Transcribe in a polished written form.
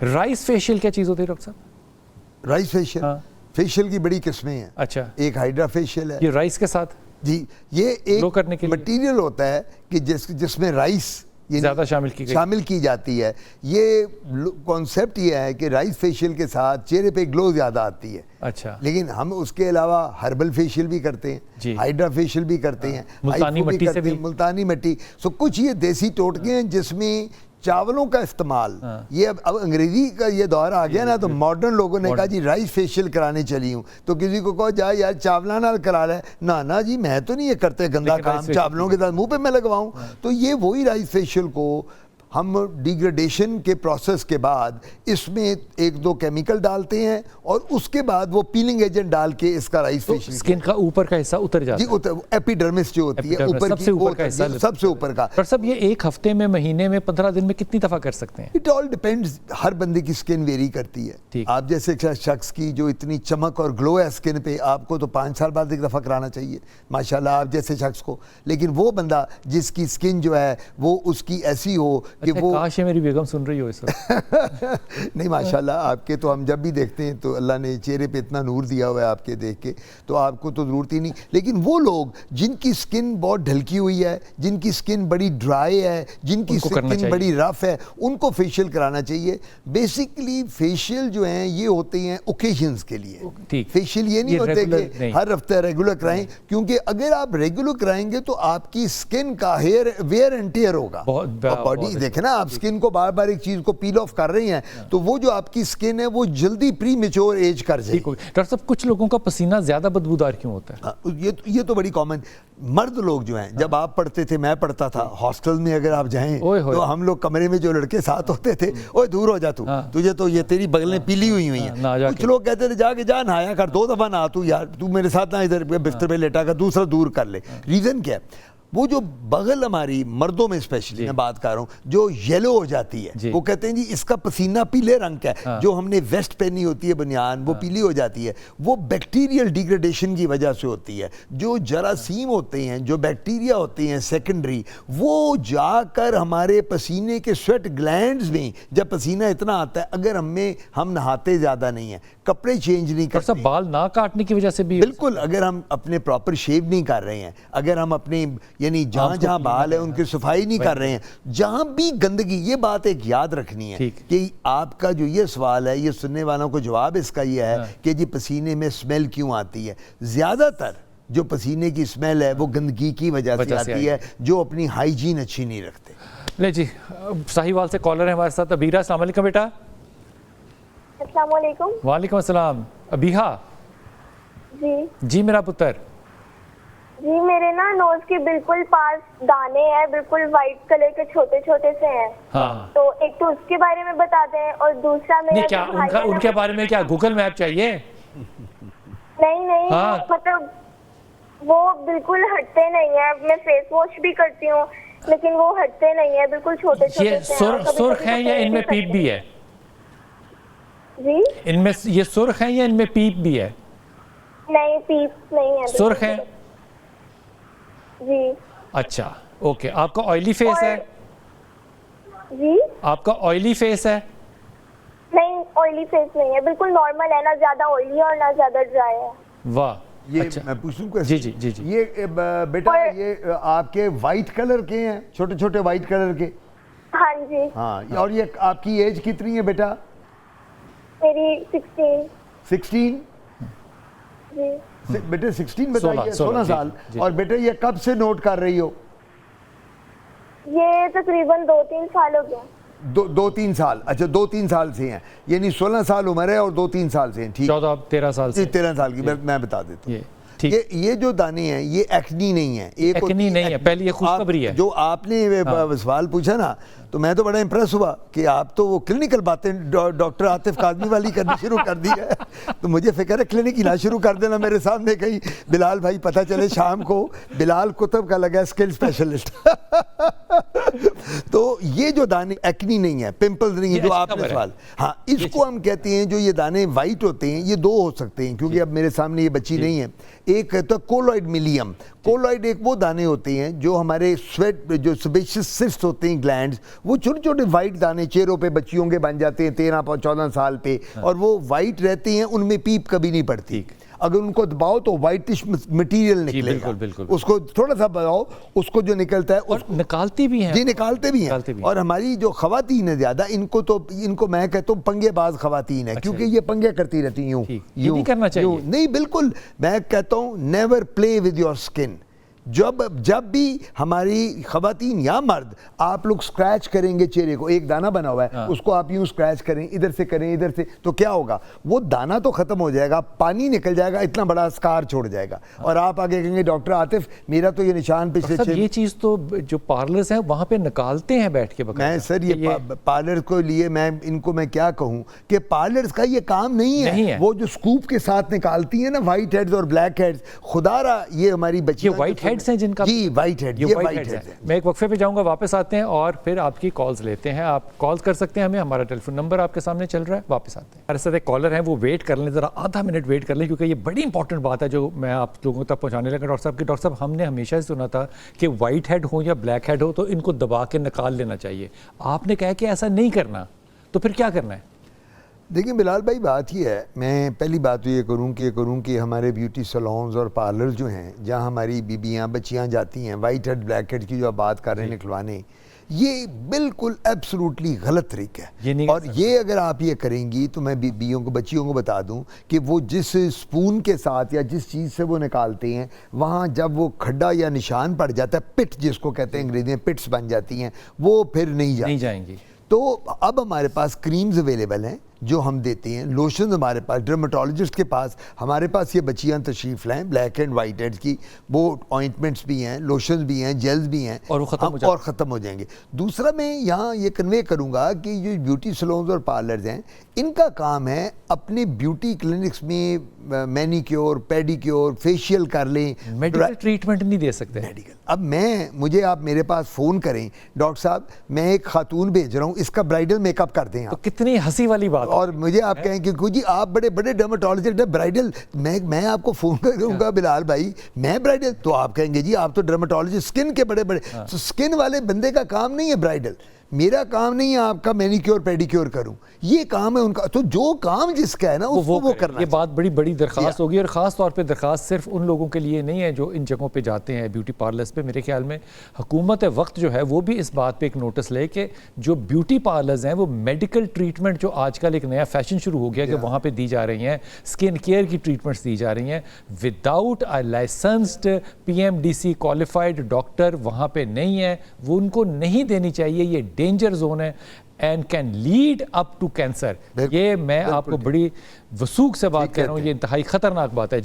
Rice facial क्या चीज़ होती है डॉक्टर साहब? राइस फेशियल, हाँ। फेशियल की बड़ी किस्में हैं। अच्छा, एक हाइड्रा फेशियल है ये राइस के साथ जी, ये ग्लो करने एक के लिए? मटेरियल होता है कि जिसमें राइस ज़्यादा शामिल की जाती है। ये कॉन्सेप्ट ये है कि राइस फेशियल के साथ चेहरे पे ग्लो ज़्यादा आती है। अच्छा, लेकिन हम उसके अलावा हर्बल फेशियल भी करते जी। हैं, हाइड्रा फेशियल भी करते हैं, मुल्तानी हाइफू मिट्टी से करते भी? हैं, मुल्तानी मिट्टी। सो कुछ ये देसी टोटके हैं जिसमें चावलों का इस्तेमाल, ये अब अंग्रेजी का ये दौर आ गया ना, तो मॉडर्न लोगों ने कहा जी राइस फेशियल कराने चली हूँ, तो किसी को कहो जा यार चावला नाल करा ले, ना जी मैं तो नहीं ये करते गंदा काम चावलों के साथ मुंह पे मैं लगवाऊँ। तो ये वही राइस फेशियल को हम डिग्रेडेशन के प्रोसेस के बाद इसमें एक दो केमिकल डालते हैं और उसके बाद वो पीलिंग एजेंट डाल के इसका राइस तो फेशियल स्किन का ऊपर का हिस्सा उतर जाता जी, एपिडर्मिस जो होती है ऊपर सबसे की, ऊपर का हिस्सा, सबसे ऊपर का। डॉक्टर साहब ये एक हफ्ते में, महीने में, 15 दिन में कितनी दफ़ा कर सकते हैं? इट ऑल डिपेंड्स, हर बंदे की स्किन वेरी करती है। आप जैसे शख्स की जो इतनी चमक और ग्लो है स्किन पे, आपको तो 5 साल बाद एक दफ़ा कराना चाहिए माशाल्लाह आप जैसे शख्स को। लेकिन वो बंदा जिसकी स्किन जो है वो उसकी ऐसी हो कि वो, काश मेरी बेगम सुन रही हो इस वक्त। नहीं माशाल्लाह आपके तो हम जब भी देखते हैं तो अल्लाह ने चेहरे पे इतना नूर दिया हुआ है आपके देख के, तो आपको तो ज़रूरत ही नहीं। लेकिन वो लोग जिनकी स्किन बहुत ढलकी हुई है, जिनकी स्किन बड़ी ड्राई है, जिनकी स्किन बड़ी रफ है, उनको फेशियल कराना चाहिए। बेसिकली फेशियल जो हैं ये होते हैं ओकेजन्स के लिए। फेशियल ये नहीं होते कि हर हफ्ते रेगुलर कराएं, क्योंकि अगर आप रेगुलर कराएंगे तो आपकी स्किन का हेयर वेयर एंड टेयर होगा। बॉडी देखे ना, आप स्किन को बार बार एक चीज को पील ऑफ कर रही हैं, तो वो जो आपकी स्किन है वो जल्दी प्री मेच्योर एज कर जाएगी। डॉक्टर साहब कुछ लोगों का पसीना ज्यादा बदबूदार क्यों होता है? ये तो बड़ी कॉमन, मर्द लोग जो हैं, जब आप पढ़ते थे, मैं पढ़ता था हॉस्टल में, अगर आप जाएं तो हम लोग कमरे में जो लड़के साथ होते थे, ओए दूर हो जा तू, तुझे तो ये तेरी बगलें पीली हुई हैं। कुछ लोग कहते थे जाके जा नहाया कर, 2 दफा नहा तू यार, तू मेरे साथ ना इधर बिस्तर पे लेटा कर, दूसरा दूर कर ले। रीजन क्या है? वो जो बगल हमारी मर्दों में स्पेशली मैं बात कर रहा हूँ, जो येलो हो जाती है, वो कहते हैं जी इसका पसीना पीले रंग का है। जो हमने वेस्ट पहनी होती है बनियान, वो पीली हो जाती है, वो बैक्टीरियल डिग्रेडेशन की वजह से होती है। जो जरासीम होते हैं, जो बैक्टीरिया होते हैं सेकेंडरी, वो जाकर हमारे पसीने के स्वेट ग्लैंड्स में, जब पसीना इतना आता है, अगर हम नहाते ज़्यादा नहीं है, कपड़े चेंज नहीं करते, बाल ना काटने की वजह से भी, बिल्कुल, अगर हम अपने प्रॉपर शेव नहीं कर रहे हैं, अगर हम अपने यानी जहाँ बाल है उनकी सफाई नहीं कर रहे हैं, जहाँ भी गंदगी, ये बात एक याद रखनी है कि आपका जो ये सवाल है, ये सुनने वालों को जवाब इसका ये है कि जी पसीने में स्मेल क्यों आती है। ज़्यादातर जो पसीने की स्मेल है वो गंदगी की वजह से आती है, जो अपनी हाइजीन अच्छी नहीं रखते। ले जी, साहिवाल से कॉलर है हमारे साथ, अबीरा। अस्सलाम वालेकुम बेटा। अस्सलाम वालेकुम। वालेकुम अस्सलाम। अबीहा जी मेरा पुत्र जी, मेरे ना नोज के बिल्कुल पास दाने हैं, बिल्कुल वाइट कलर के छोटे छोटे से हैं। हाँ। तो एक तो उसके बारे में बता दें, और दूसरा मेरा क्या उनके बारे में क्या गूगल मैप चाहिए? नहीं हाँ। मतलब वो बिल्कुल हटते नहीं है। मैं फेस वॉश भी करती हूँ लेकिन वो हटते नहीं है, बिल्कुल छोटे छोटे ये सुर्ख है या इनमें पीप भी है? जी, इनमें ये सुर्ख है या इनमें पीप भी है? नहीं, पीप नहीं है, सुर्ख है जी। अच्छा, ओके। आपका ऑयली फेस है? जी, आपका ऑयली फेस है? नहीं, ऑयली फेस नहीं है, बिल्कुल नॉर्मल है, ना ज्यादा ऑयली और ना ज्यादा ड्राई है। वाह, ये अच्छा। मैं पूछूं जी। ये बेटा ये आपके वाइट कलर के हैं, छोटे छोटे वाइट कलर के? हाँ जी। हाँ, और ये आपकी एज कितनी है बेटा? मेरी 16 जी। बेटे 16 बताइए, 16 साल। और बेटे ये कब से नोट कर रही हो? ये तकरीबन 2-3 साल हो गया। 2-3 साल, अच्छा 2-3 साल से हैं, यानी 16 साल उम्र है और 2-3 साल से हैं। ठीक, 14-13 साल से। 13 साल की मैं बता देता हूँ। ये जो दाने हैं ये एक्नी नहीं है, एक्नी नहीं है, पहले ये खुशखबरी है। जो आपने सवाल पूछा ना, तो मैं तो बड़ा इंप्रेस हुआ कि आप तो वो क्लिनिकल बातें डॉक्टर आतिफ कादमी वाली करनी शुरू कर दी है। तो मुझे फिक्र है क्लिनिक ही ना शुरू कर देना मेरे सामने, कहीं बिलाल भाई पता चले शाम को बिलाल कुतुब का लगा स्किन स्पेशलिस्ट। तो ये जो दाने एक्नी नहीं है, पिंपल्स नहीं है, जो आपने सवाल, हाँ, इसको हम कहते हैं जो ये दाने वाइट होते हैं, ये 2 हो सकते हैं, क्योंकि अब मेरे सामने ये बच्ची नहीं है। एक कहता है कोलॉइड मिलियम। कोलॉइड एक वो दाने होते हैं जो हमारे स्वेट, जो सेबेशियस सिस्ट होते हैं ग्लैंड्स, वो छोटे छोटे वाइट दाने चेहरों पे बच्चियों के बन जाते हैं 13-14 साल पे, और वो वाइट रहते हैं, उनमें पीप कभी नहीं पड़ती। अगर उनको दबाओ तो व्हाइटिश मटेरियल निकलेगा। बिल्कुल, बिल्कुल। उसको थोड़ा सा दबाओ, उसको जो निकलता है और निकालती भी हैं। जी निकालते भी हैं। और हमारी जो खवातीन है ज्यादा, इनको मैं कहता हूँ पंगेबाज खवातीन है। क्योंकि ये पंगे करती रहती यूं यूं नहीं करना चाहिए। नहीं, बिल्कुल मैं कहता हूँ never play with your skin. जब भी हमारी खवातीन या मर्द आप लोग स्क्रैच करेंगे चेहरे को, एक दाना बना हुआ है उसको आप यूं स्क्रैच करें, इधर से करें, इधर से, तो क्या होगा, वो दाना तो खत्म हो जाएगा, पानी निकल जाएगा, इतना बड़ा स्कार छोड़ जाएगा। और आप आगे कहेंगे डॉक्टर आतिफ मेरा तो ये निशान पिछले ये चीज तो जो पार्लर्स हैं वहां पे निकालते हैं बैठ के। मैं सर ये पार्लर को लिए मैं क्या कहूँ कि पार्लर्स का ये काम नहीं है। वो जो स्कूप के साथ निकालती है ना व्हाइट हेड्स और ब्लैक हेड्स, खुदारा ये हमारी बच्चियां व्हाइट हेड्स हैं जिनका, जी व्हाइट हेड, ये व्हाइट हेड है। मैं एक वक्फे पे जाऊंगा, वापस आते हैं और फिर आपकी कॉल्स लेते हैं। आप कॉल्स कर सकते हैं हमें, हमारा टेलीफोन नंबर आपके सामने चल रहा है। वापस आते हैं। हमारे साथ एक कॉलर है, वो वेट कर लें, जरा आधा मिनट वेट कर लें, क्योंकि ये बड़ी इंपॉर्टेंट बात है जो मैं आप लोगों तक पहुंचाने लगा। डॉक्टर साहब डॉक्टर साहब हमने हमेशा से सुना था कि व्हाइट हेड हो या ब्लैक हेड हो तो इनको दबा के निकाल लेना चाहिए। आपने कहा कि ऐसा नहीं करना, तो फिर क्या करना है? देखिए बिलाल भाई, बात ही है, मैं पहली बात तो ये करूँ कि हमारे ब्यूटी सैलून्स और पार्लर जो हैं जहाँ हमारी बीबियाँ बच्चियाँ जाती हैं, वाइट हेड ब्लैक हेड की जो आप बात कर रहे हैं निकलवाने, ये बिल्कुल एब्सोल्युटली गलत तरीका है। और ये अगर आप ये करेंगी तो मैं बीबियों को, बच्चियों को बता दूं कि वो जिस स्पून के साथ या जिस चीज़ से वो निकालते हैं, वहाँ जब वो खड्डा या निशान पड़ जाता है, पिट जिसको कहते हैं अंग्रेजी में, पिट्स बन जाती हैं, वो फिर नहीं जाएंगी। तो अब हमारे पास क्रीम्स अवेलेबल हैं जो हम देते हैं, लोशन हमारे पास, डर्मेटोलॉजिस्ट के पास, हमारे पास ये बच्चियां तशरीफ़ लाएं, ब्लैक एंड वाइट हेड्स की, वो ऑइंटमेंट्स भी हैं, लोशंस भी हैं, जेल्स भी हैं, और वो ख़त्म हो जाएंगे। दूसरा मैं यहाँ ये कन्वे करूँगा कि जो ब्यूटी सैलून्स और पार्लर्स हैं, इनका काम है अपने ब्यूटी क्लिनिक्स में मैनिक्योर, पेडिक्योर, फेशियल कर लें, मेडिकल ट्रीटमेंट नहीं दे सकते। मेडिकल, अब आप मेरे पास फ़ोन करें, डॉक्टर साहब मैं एक खातून भेज रहा हूँ, इसका ब्राइडल मेकअप कर दें आप, तो कितनी हंसी वाली बात। और मुझे आप कहें कि जी आप बड़े बड़े डर्मेटोलॉजिस्ट हैं, ब्राइडल मैं आपको फ़ोन करूँगा बिलाल भाई, मैं ब्राइडल, तो आप कहेंगे जी आप तो डर्मेटोलॉजिस्ट स्किन के बड़े, तो स्किन वाले बंदे का काम नहीं है ब्राइडल, मेरा काम नहीं है आपका मैनिक्योर पेडिक्योर करूं, ये काम है उनका। तो जो काम जिसका है ना उसको वो करना। ये बात बड़ी दरख्वास्त होगी, और ख़ास तौर पे दरख्वास्त सिर्फ उन लोगों के लिए नहीं है जो इन जगहों पे जाते हैं ब्यूटी पार्लर्स पे। मेरे ख्याल में हुकूमत वक्त जो है वो भी इस बात पे एक नोटिस ले कि जो ब्यूटी पार्लर्स हैं वो मेडिकल ट्रीटमेंट, जो आजकल एक नया फैशन शुरू हो गया कि वहाँ पर दी जा रही हैं, स्किन केयर की ट्रीटमेंट्स दी जा रही हैं, without a licensed PMDC qualified doctor वहाँ पर नहीं है, वो उनको नहीं देनी चाहिए। ये डेंजर जोन है and can lead up to cancer. ये मैं आपको बड़ी वसूख से बात कर रहा हूँ, ये इंतहाई खतरनाक बात है।